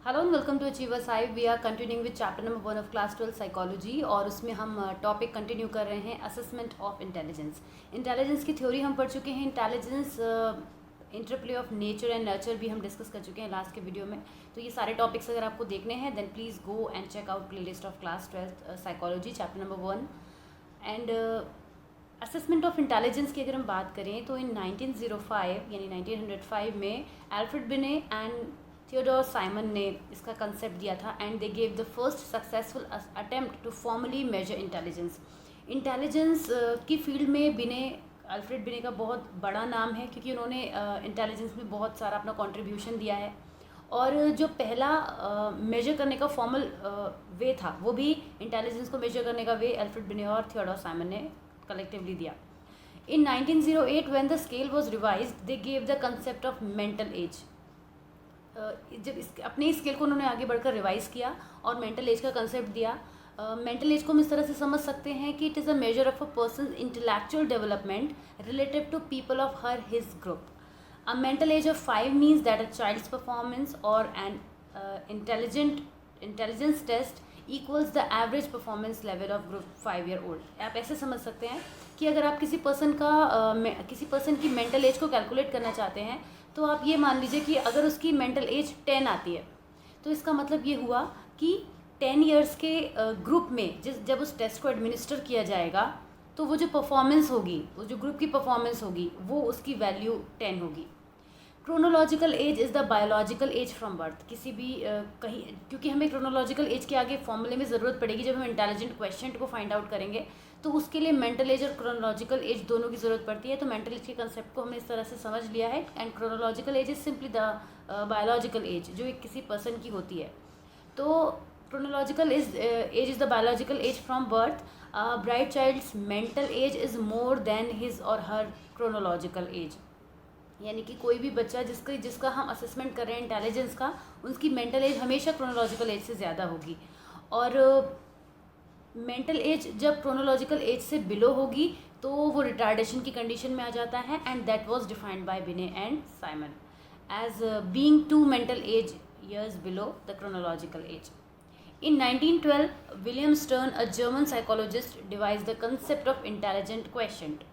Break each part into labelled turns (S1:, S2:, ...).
S1: Hello and welcome to achievers hive. We are continuing with chapter number 1 of class 12 psychology और उसमें हम topic continue कर रहे हैं असेसमेंट ऑफ इंटेलिजेंस। इंटेलिजेंस की थ्योरी हम पढ़ चुके हैं। Intelligence interplay of nature and nurture भी हम डिस्कस कर चुके हैं लास्ट के वीडियो में। तो ये सारे टॉपिक्स अगर आपको देखने हैं then please go and check out playlist of class 12 psychology chapter number 1 and assessment of intelligence की अगर हम बात करें तो इन 1905 यानी 1905 में एल्फ्रेड बिने एंड थियोडोर साइमन ने इसका कंसेप्ट दिया था and they gave the first successful attempt to formally measure intelligence. Intelligence की फील्ड में अल्फ्रेड बिने का बहुत बड़ा नाम है क्योंकि उन्होंने इंटेलिजेंस में बहुत सारा अपना कंट्रीब्यूशन दिया है। और जो पहला मेजर करने का फॉर्मल वे था वो भी इंटेलिजेंस को मेजर करने का वे एल्फ्रेड बिने और थियोडोर साइमन ने कलेक्टिवली दिया। इन 1908 when the scale was revised they gave the concept of mental as. जब अपने स्केल को उन्होंने आगे बढ़कर रिवाइज किया और मेंटल एज का कंसेप्ट दिया। मेंटल एज को हम इस तरह से समझ सकते हैं कि it is a measure of a person intellectual development relative to people of her his group. A mental age of 5 means that a child's performance और an intelligence test equals the average performance level of group 5 year old. आप ऐसे समझ सकते हैं कि अगर आप किसी पर्सन की मेंटल एज को कैलकुलेट करना चाहते हैं तो आप ये मान लीजिए कि अगर उसकी मेंटल एज 10 आती है तो इसका मतलब ये हुआ कि 10 ईयर्स के ग्रुप में जब उस टेस्ट को एडमिनिस्टर किया जाएगा तो वो जो परफॉर्मेंस होगी, वो जो ग्रुप की परफॉर्मेंस होगी वो उसकी वैल्यू 10 होगी। Chronological age is the biological age from birth. किसी भी कहीं, क्योंकि हमें क्रोनोलॉजिकल एज के आगे फॉर्मूले में ज़रूरत पड़ेगी जब हम इंटेलिजेंट क्वेश्चन को फाइंड आउट करेंगे, तो उसके लिए मेंटल एज और क्रोनोलॉजिकल एज दोनों की ज़रूरत पड़ती है। तो मेंटल एज के कंसेप्ट को हमने इस तरह से समझ लिया है and chronological age is simply the biological age जो एक किसी पर्सन की होती है। तो chronological age is the biological age from birth. Bright child's mental age is more than his or her chronological age. यानी कि कोई भी बच्चा जिसका हम असेसमेंट कर रहे हैं इंटेलिजेंस का, उसकी मेंटल एज हमेशा क्रोनोलॉजिकल एज से ज़्यादा होगी। और मेंटल एज जब क्रोनोलॉजिकल एज से बिलो होगी तो वो रिटार्डेशन की कंडीशन में आ जाता है and that was defined by Binet and Simon as being 2 mental age years below the chronological age. In 1912, William Stern, a German psychologist, devised the concept of intelligent quotient.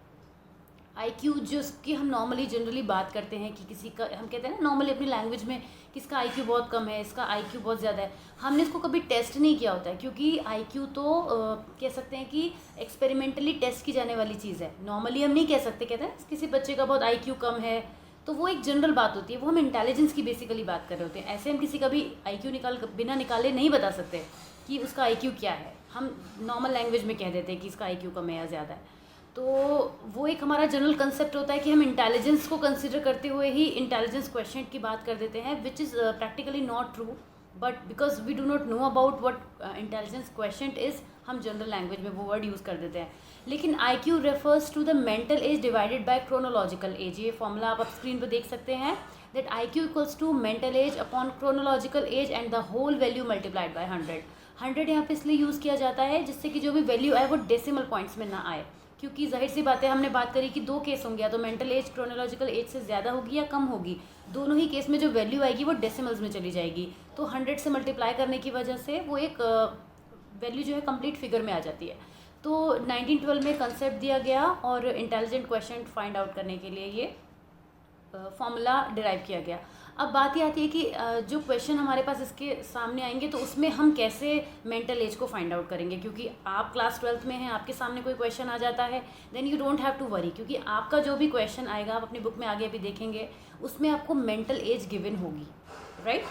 S1: IQ जिसकी हम normally generally बात करते हैं कि किसी का, हम कहते हैं ना नॉर्मली अपनी लैंग्वेज में, किसका IQ बहुत कम है, इसका IQ बहुत ज़्यादा है। हमने इसको कभी टेस्ट नहीं किया होता है क्योंकि IQ तो कह सकते हैं कि एक्सपेरिमेंटली टेस्ट की जाने वाली चीज़ है। नॉर्मली हम नहीं कह सकते, कहते हैं किसी बच्चे का बहुत IQ कम है, तो वो एक जनरल बात होती है, वो हम इंटेलिजेंस की बेसिकली बात कर रहे होते हैं। ऐसे हम किसी का भी IQ बिना निकाले नहीं बता सकते कि उसका IQ क्या है। हम नॉर्मल लैंग्वेज में कह देते हैं कि इसका IQ कम है या ज़्यादा है। तो वो एक हमारा जनरल कंसेप्ट होता है कि हम इंटेलिजेंस को कंसिडर करते हुए ही इंटेलिजेंस क्वेश्चन की बात कर देते हैं, which is practically not true, but because we do not know about what intelligence question is, हम जनरल लैंग्वेज में वो वर्ड यूज़ कर देते हैं। लेकिन IQ refers to the mental age divided by chronological age. ये फॉर्मूला आप screen पर देख सकते हैं that IQ equals to mental age upon chronological age and the whole value multiplied by 100। 100 यहाँ पे इसलिए यूज़ किया जाता है जिससे कि जो भी वैल्यू आए वो डेसिमल पॉइंट्स में ना आए, क्योंकि जाहिर सी बात है, हमने बात करी कि 2 केस होंगे, या तो मेंटल एज क्रोनोलॉजिकल एज से ज़्यादा होगी या कम होगी। दोनों ही केस में जो वैल्यू आएगी वो डेसिमल्स में चली जाएगी। तो 100 से मल्टीप्लाई करने की वजह से वो एक वैल्यू जो है कंप्लीट फिगर में आ जाती है। तो 1912 में कंसेप्ट दिया गया और इंटेलिजेंट क्वेश्चन फाइंड आउट करने के लिए ये फॉर्मूला डिराइव किया गया। अब बात ये आती है कि जो क्वेश्चन हमारे पास इसके सामने आएंगे तो उसमें हम कैसे मेंटल एज को फाइंड आउट करेंगे, क्योंकि आप क्लास 12th में हैं, आपके सामने कोई क्वेश्चन आ जाता है, then you don't have to worry, क्योंकि आपका जो भी क्वेश्चन आएगा, आप अपनी बुक में आगे भी देखेंगे, उसमें आपको मेंटल एज गिवन होगी, राइट।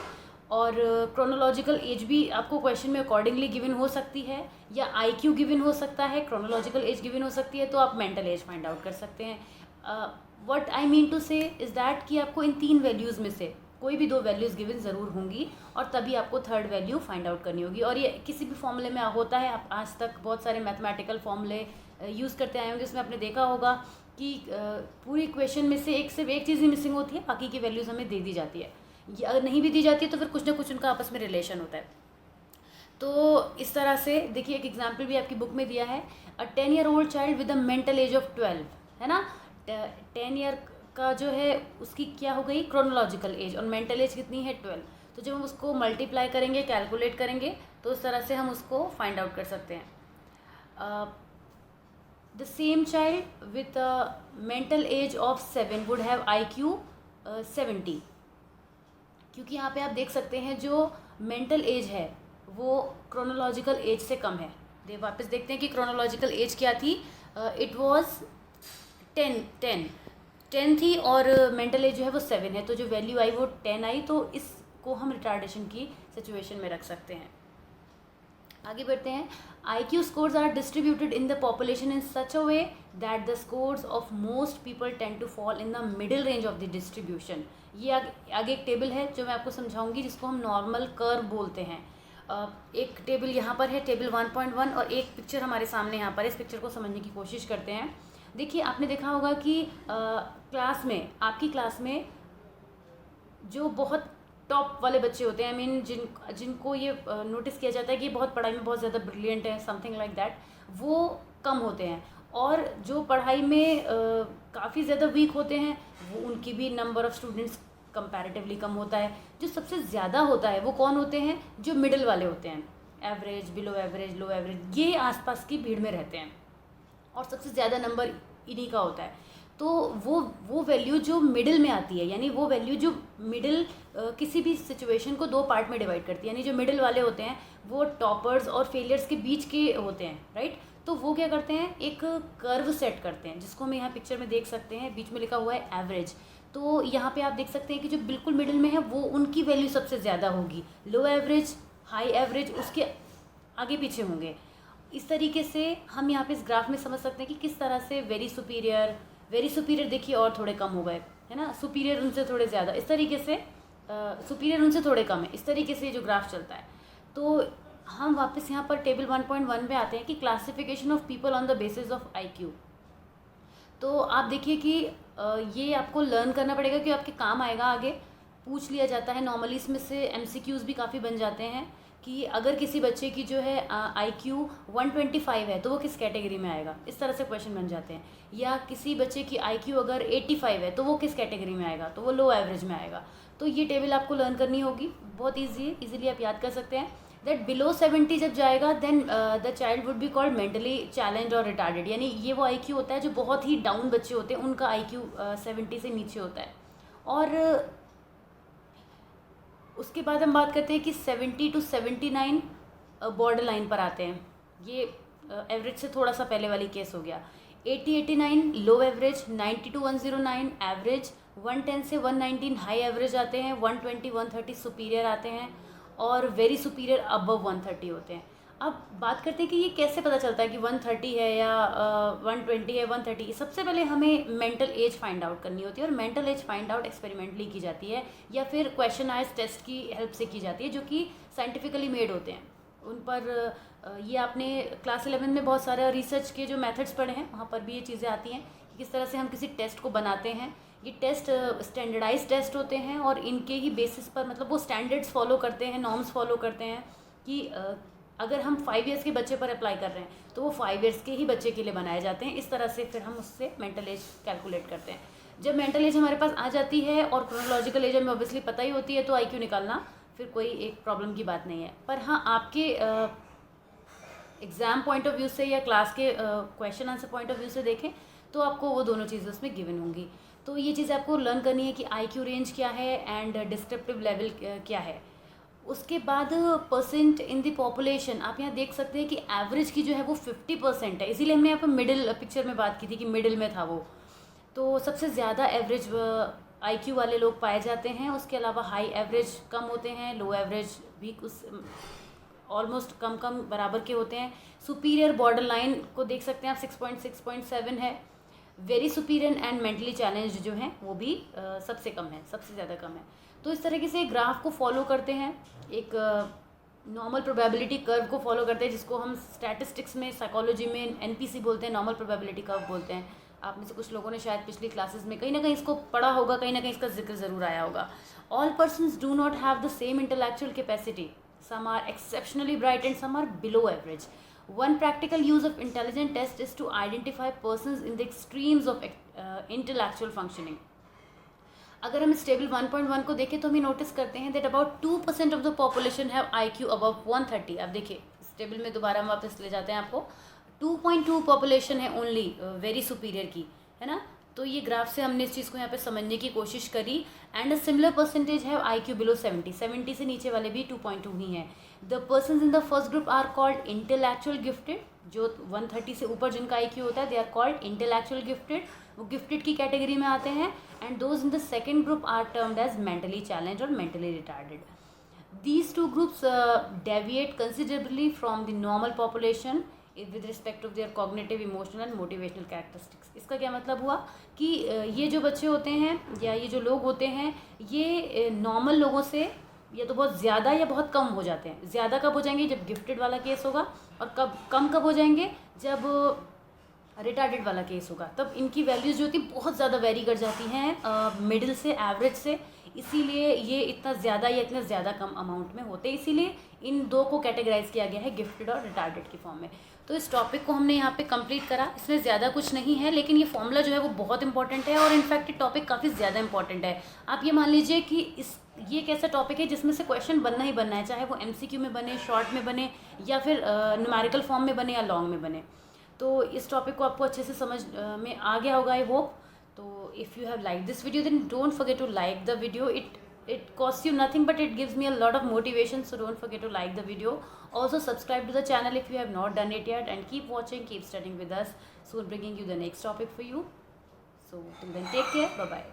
S1: और क्रोनोलॉजिकल एज भी आपको क्वेश्चन में अकॉर्डिंगली गिवन हो सकती है, या IQ गिवन हो सकता है, क्रोनोलॉजिकल एज गिवन हो सकती है, तो आप मेंटल एज फाइंड आउट कर सकते हैं। व्हाट आई मीन टू से इज़ दैट कि आपको इन 3 वैल्यूज़ में से कोई भी 2 वैल्यूज़ गिवन ज़रूर होंगी और तभी आपको 3rd वैल्यू फाइंड आउट करनी होगी। और ये किसी भी फॉर्मूले में होता है। आप आज तक बहुत सारे मैथमेटिकल फॉर्मूले यूज़ करते आए होंगे, जिसमें आपने देखा होगा कि पूरी इक्वेशन में से सिर्फ एक चीज़ ही मिसिंग होती है, बाकी की वैल्यूज़ हमें दे दी जाती है। ये अगर नहीं भी दी जाती है तो फिर कुछ ना कुछ उनका आपस में रिलेशन होता है। तो इस तरह से देखिए, एक एग्जाम्पल भी आपकी बुक में दिया है। अ 10 year old child with a mental age of 12, है ना। 10 ईयर का जो है उसकी क्या हो गई क्रोनोलॉजिकल एज, और मेंटल एज कितनी है 12। तो जब हम उसको मल्टीप्लाई करेंगे, कैलकुलेट करेंगे, तो उस तरह से हम उसको फाइंड आउट कर सकते हैं. The same child with mental age of 7 would have IQ 70. क्योंकि यहाँ पे आप देख सकते हैं जो मेंटल एज है वो क्रोनोलॉजिकल एज से कम है. वापस देखते हैं कि क्रोनोलॉजिकल एज क्या थी. इट वाज 10 थी और मेंटल एज जो है वो 7 है. तो जो वैल्यू आई वो 10 आई. तो इसको हम रिटार्डेशन की सिचुएशन में रख सकते हैं. आगे बढ़ते हैं. IQ scores are distributed in the population in such a way that the scores of most people tend to fall in the middle range of the distribution. ये आगे एक टेबल है जो मैं आपको समझाऊंगी जिसको हम नॉर्मल कर्व बोलते हैं. एक टेबल यहाँ पर है, टेबल 1.1, और एक पिक्चर हमारे सामने यहाँ पर. इस पिक्चर को समझने की कोशिश करते हैं. देखिए, आपने देखा होगा कि क्लास में, आपकी क्लास में जो बहुत टॉप वाले बच्चे होते हैं, जिनको ये नोटिस किया जाता है कि बहुत पढ़ाई में बहुत ज़्यादा ब्रिलियंट है, समथिंग लाइक दैट, वो कम होते हैं. और जो पढ़ाई में काफ़ी ज़्यादा वीक होते हैं वो उनकी भी नंबर ऑफ़ स्टूडेंट्स कंपैरेटिवली कम होता है. जो सबसे ज़्यादा होता है वो कौन होते हैं? जो मिडिल वाले होते हैं. एवरेज, बिलो एवरेज, लो एवरेज, ये आसपास की भीड़ में रहते हैं और सबसे ज़्यादा नंबर इन्हीं का होता है. तो वो वैल्यू जो मिडिल में आती है, यानी वो वैल्यू जो मिडिल किसी भी सिचुएशन को दो पार्ट में डिवाइड करती है, यानी जो मिडिल वाले होते हैं वो टॉपर्स और फेलियर्स के बीच के होते हैं, राइट. तो वो क्या करते हैं, एक कर्व सेट करते हैं जिसको हम यहाँ पिक्चर में देख सकते हैं. बीच में लिखा हुआ है एवरेज. तो यहाँ पे आप देख सकते हैं कि जो बिल्कुल मिडिल में है वो उनकी वैल्यू सबसे ज़्यादा होगी. लो एवरेज, हाई एवरेज उसके आगे पीछे होंगे. इस तरीके से हम यहाँ पे इस ग्राफ में समझ सकते हैं कि किस तरह से वेरी सुपीरियर देखिए और थोड़े कम हो गए, है ना. सुपीरियर उनसे थोड़े ज़्यादा, इस तरीके से सुपीरियर उनसे थोड़े कम है. इस तरीके से जो ग्राफ चलता है. तो हम वापस यहाँ पर टेबल 1.1 पे आते हैं कि classification of people on the basis of IQ. तो आप देखिए कि ये आपको लर्न करना पड़ेगा कि आपके काम आएगा. आगे पूछ लिया जाता है नॉर्मली, इसमें से MCQs भी काफ़ी बन जाते हैं कि अगर किसी बच्चे की जो है IQ 125 है तो वो किस कैटेगरी में आएगा, इस तरह से क्वेश्चन बन जाते हैं. या किसी बच्चे की IQ अगर 85 है तो वो किस कैटेगरी में आएगा, तो वो लो एवरेज में आएगा. तो ये टेबल आपको लर्न करनी होगी. बहुत ईजिली आप याद कर सकते हैं. दैट बिलो 70 जब जाएगा then the child would be called mentally challenge or retarded. यानी ये वो IQ होता है जो बहुत ही डाउन बच्चे होते हैं, उनका IQ 70 से नीचे होता है. और उसके बाद हम बात करते हैं कि 70 to 79 बॉर्डर लाइन पर आते हैं. ये एवरेज से थोड़ा सा पहले वाली केस हो गया. 80-89 लो एवरेज, 90 to 109 एवरेज, 110 से 119 हाई एवरेज आते हैं, 120-130 सुपीरियर आते हैं और वेरी सुपीरियर अबव 130 होते हैं. अब बात करते हैं कि ये कैसे पता चलता है कि 130 है या 120 है, 130. सबसे पहले हमें मेंटल एज फाइंड आउट करनी होती है और mental as find out experimentally की जाती है या फिर क्वेश्चनाइज टेस्ट की हेल्प से की जाती है जो कि साइंटिफिकली मेड होते हैं. उन पर ये आपने क्लास 11 में बहुत सारे रिसर्च के जो मेथड्स पढ़े हैं वहाँ पर भी ये चीज़ें आती हैं कि किस तरह से हम किसी टेस्ट को बनाते हैं. ये टेस्ट स्टैंडर्डाइज टेस्ट होते हैं और इनके ही बेसिस पर, मतलब वो स्टैंडर्ड्स फॉलो करते हैं, नॉर्म्स फॉलो करते हैं कि अगर हम 5 ईयर्स के बच्चे पर अप्लाई कर रहे हैं तो वो 5 ईयर्स के ही बच्चे के लिए बनाए जाते हैं. इस तरह से फिर हम उससे मेंटल एज कैलकुलेट करते हैं. जब मेंटल एज हमारे पास आ जाती है और क्रोनोलॉजिकल एज हमें ऑब्वियसली पता ही होती है तो IQ निकालना फिर कोई एक प्रॉब्लम की बात नहीं है. पर हाँ, आपके एग्ज़ाम पॉइंट ऑफ व्यू से या क्लास के question answer point of view से देखें तो आपको वो दोनों चीज़ें उसमें गिवन होंगी. तो ये चीज़ आपको लर्न करनी है कि IQ रेंज क्या है एंड डिस्क्रिप्टिव लेवल क्या है. उसके बाद परसेंट इन द पॉपुलेशन, आप यहाँ देख सकते हैं कि एवरेज की जो है वो 50% है. इसीलिए हमने यहाँ पर मिडिल पिक्चर में बात की थी कि मिडिल में था वो. तो सबसे ज़्यादा एवरेज IQ वाले लोग पाए जाते हैं. उसके अलावा हाई एवरेज कम होते हैं, लो एवरेज भी कुछ ऑलमोस्ट कम बराबर के होते हैं. सुपीरियर बॉर्डर लाइन को देख सकते हैं आप, 6.7 है. Very superior and mentally challenge जो हैं वो भी सबसे कम है, सबसे ज़्यादा कम है. तो इस तरीके से ग्राफ को फॉलो करते हैं, एक नॉर्मल प्रोबेबिलिटी कर्व को फॉलो करते हैं जिसको हम स्टैटिस्टिक्स में, साइकोलॉजी में NPC बोलते हैं, नॉर्मल प्रोबेबिलिटी कर्व बोलते हैं. आप में से कुछ लोगों ने शायद पिछली क्लासेस में कहीं ना कहीं इसको पढ़ा होगा, कहीं ना कहीं इसका जिक्र ज़रूर आया होगा. All persons do not have the same intellectual capacity. Some are exceptionally bright and some are below average. One practical use of intelligence test is to identify persons in the extremes of intellectual functioning. अगर हम इस table 1.1 को देखें तो हम notice करते हैं that about 2% of the population have IQ above 130। अब देखिए इस टेबल में दोबारा हम वापस ले जाते हैं आपको, 2.2 पॉपुलेशन है ओनली वेरी सुपीरियर की, है ना। तो ये ग्राफ से हमने इस चीज़ को यहाँ पे समझने की कोशिश करी। एंड अ सिमिलर परसेंटेज है IQ बिलो 70 से नीचे वाले भी 2.2 ही हैं। The persons in the first group are called intellectual gifted, जो 130 से ऊपर जिनका IQ होता है they are called intellectual gifted, वो गिफ्टेड की कैटेगरी में आते हैं। And those in the second group are termed as mentally challenge और mentally retarded. These two groups deviate considerably from the normal population with respect of their cognitive, emotional and motivational characteristics। इसका क्या मतलब हुआ कि ये जो बच्चे होते हैं या ये जो लोग होते हैं ये नॉर्मल लोगों से या तो बहुत ज़्यादा या बहुत कम हो जाते हैं। ज़्यादा कब हो जाएंगे जब गिफ्टेड वाला केस होगा, और कम कब हो जाएंगे जब रिटार्डेड वाला केस होगा। तब इनकी वैल्यूज़ जो होती बहुत ज़्यादा वेरी कर जाती हैं मिडिल से, एवरेज से। इसीलिए ये इतना ज़्यादा या इतना ज़्यादा कम अमाउंट में होते हैं, इसीलिए इन दो को कैटेगराइज किया गया है गिफ्टेड और रिटार्डेड की फॉर्म में। तो इस टॉपिक को हमने यहाँ पे कंप्लीट करा। इसमें ज़्यादा कुछ नहीं है, लेकिन ये फॉर्मूला जो है वो बहुत इंपॉर्टेंट है और इनफैक्ट ये टॉपिक काफ़ी ज़्यादा इंपॉर्टेंट है। आप ये मान लीजिए कि ये एक ऐसा टॉपिक है जिसमें से क्वेश्चन बनना ही बनना है, चाहे वो MCQ में बने, शॉर्ट में बने या फिर न्यूमेरिकल फॉर्म में बने या लॉन्ग में बने। तो इस टॉपिक को आपको अच्छे से समझ में आ गया होगा, आई होप। तो if you have like this video then don't forget to like the video. It costs you nothing, but it gives me a lot of motivation, so don't forget to like the video. Also subscribe to the channel if you have not done it yet, and keep watching, keep studying with us. Soon bringing you the next topic for you. So till then, take care, bye bye.